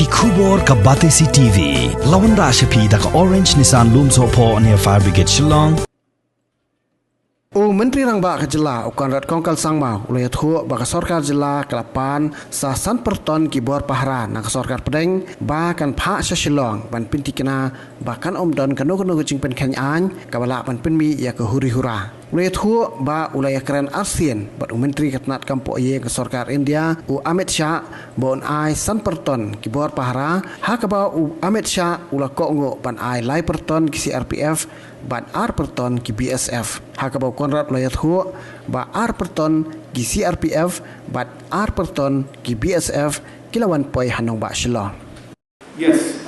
Kubor ka Batesi TV. Lawan da Ashapi da ka Orange Nissan Lumso po near Fire Brigade Shillong. Menteri Rang Ba Jylla ukan rat kongkal sangma ulai thu ba Sorkar Jylla kelapan sa san Pyrton ki bor Pahara na Sorkar pedeng ba kan Phah sa Shillong ban pinti kena bahkan don kanu kucing pen khen an kabala ban pinmi ya ke huri hura ulai thu ba ulai keren ASEAN bat menteri katnat kampo ye ke Sorkar India Amit Shah bon ai san Pyrton ki bor Pahara ha ka ba Amit Shah ula ko ngo ban ai lai Pyrton ki CRPF ban Pyrton ki BSF ha ka ba konrat layat hu ba Pyrton ki CRPF ban Pyrton ki BSF kilawan poi hanong ba Shillong. Yes,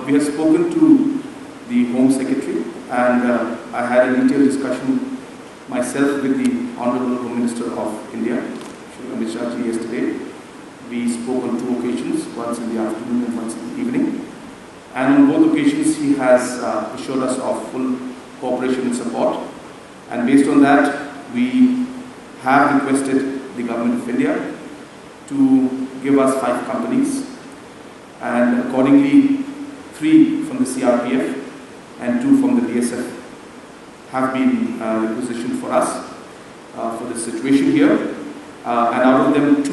we have spoken to the Home Secretary and I had a detailed discussion myself with the Honorable Home Minister of India, Shillong yesterday. We spoke on two occasions, once in the afternoon and once in the evening. And on both occasions he has assured us of full cooperation and support. And based on that, we have requested the Government of India to give us 5 companies, and accordingly 3 from the CRPF and 2 from the BSF have been requisitioned for us for this situation here, and out of them 2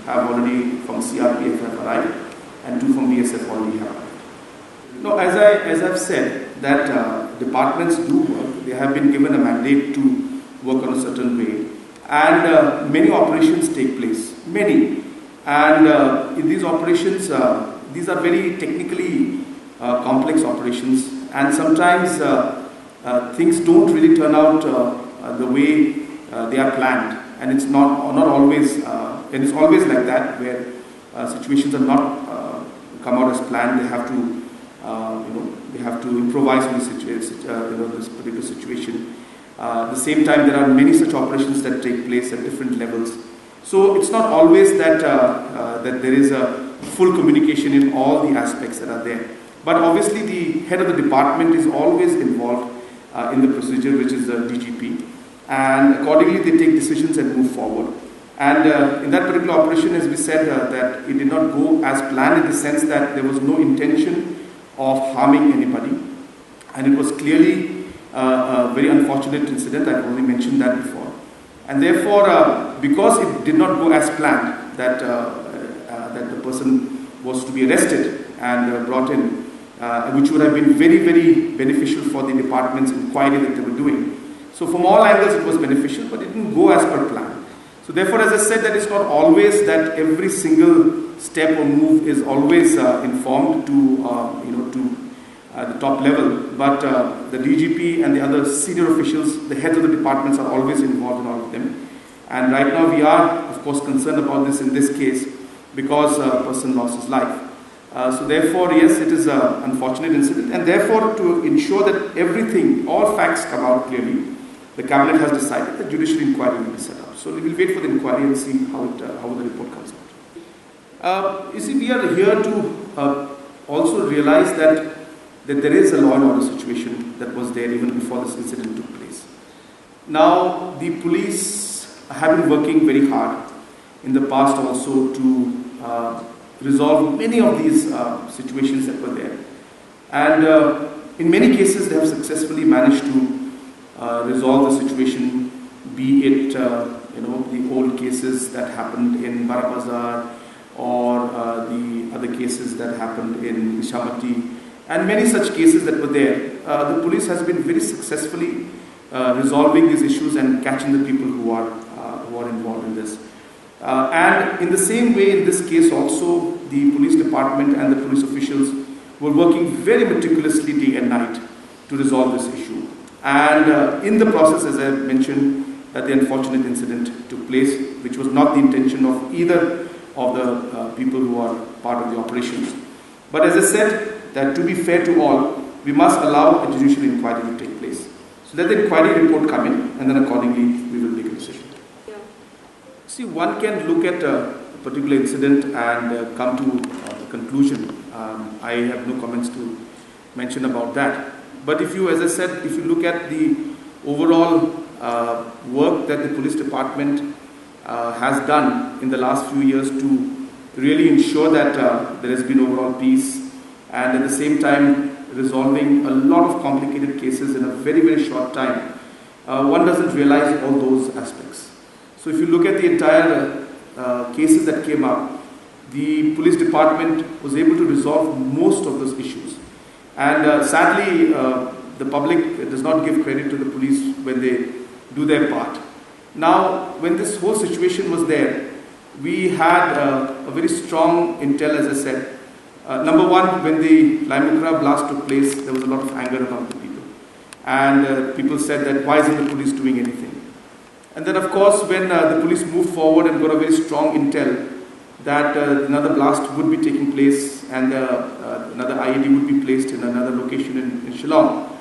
have already from CRPF have arrived and 2 from BSF already have arrived. No, as I've said, that departments do work. They have been given a mandate to work on a certain way, and many operations take place. Many, and in these operations, these are very technically complex operations, and sometimes things don't really turn out the way they are planned, and it's not always, and it's always like that where situations are not come out as planned. They have to they have to improvise on this particular situation. At the same time, there are many such operations that take place at different levels. So it's not always that that there is a full communication in all the aspects that are there. But obviously, the head of the department is always involved in the procedure, which is the DGP, and accordingly they take decisions and move forward. And in that particular operation, as we said, that it did not go as planned in the sense that there was no intention of harming anybody, and it was clearly a very unfortunate incident. I've only mentioned that before, and therefore because it did not go as planned, that that the person was to be arrested and brought in, which would have been very, very beneficial for the department's inquiry that they were doing. So from all angles it was beneficial, but it didn't go as per plan. So therefore, as I said, that it's not always that every single step or move is always informed to the top level, but the DGP and the other senior officials, the heads of the departments, are always involved in all of them. And right now we are, of course, concerned about this in this case because a person lost his life. So therefore, yes, it is an unfortunate incident, and therefore to ensure that everything, all facts come out clearly, the cabinet has decided that judicial inquiry will be set up. So we will wait for the inquiry and see how the report comes out. You see, we are here to also realize that there is a law and order situation that was there even before this incident took place. Now, the police have been working very hard in the past also to resolve many of these situations that were there. And in many cases, they have successfully managed to resolve the situation, be it the old cases that happened in Barabazar or the other cases that happened in Ishamati, and many such cases that were there. The police has been very successfully resolving these issues and catching the people who are involved in this. And in the same way, in this case also, the police department and the police officials were working very meticulously day and night to resolve this issue. And in the process, as I mentioned, that the unfortunate incident took place, which was not the intention of either of the people who are part of the operations. But as I said, that to be fair to all, we must allow a judicial inquiry to take place. So let the inquiry report come in, and then accordingly we will make a decision. Yeah. See, one can look at a particular incident and come to the conclusion. I have no comments to mention about that. But if you, as I said, if you look at the overall work that the police department has done in the last few years to really ensure that there has been overall peace, and at the same time resolving a lot of complicated cases in a very, very short time. One doesn't realize all those aspects. So if you look at the entire cases that came up, the police department was able to resolve most of those issues. And sadly, the public does not give credit to the police when they do their part. Now, when this whole situation was there, we had a very strong intel, as I said. Number one, when the Limukra blast took place, there was a lot of anger among the people. And people said that, why isn't the police doing anything? And then, of course, when the police moved forward and got a very strong intel that another blast would be taking place and another IED would be placed in another location in Shillong.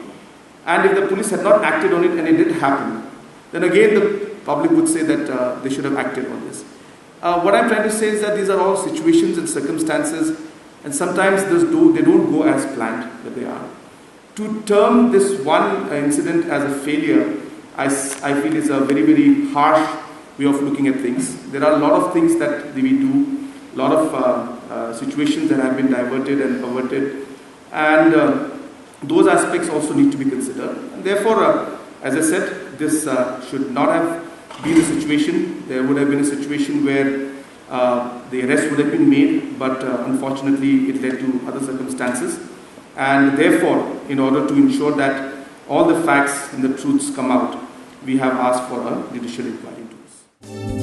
And if the police had not acted on it and it did happen, then again the public would say that they should have acted on this. What I'm trying to say is that these are all situations and circumstances, and sometimes they don't go as planned, but they are. To term this one incident as a failure, I feel is a very, very harsh way of looking at things. There are a lot of things that we do, a lot of situations that have been diverted and averted, and those aspects also need to be considered. And therefore, as I said, this should not have been a situation. There would have been a situation where the arrest would have been made, but unfortunately it led to other circumstances. And therefore, in order to ensure that all the facts and the truths come out, we have asked for a judicial inquiry into this.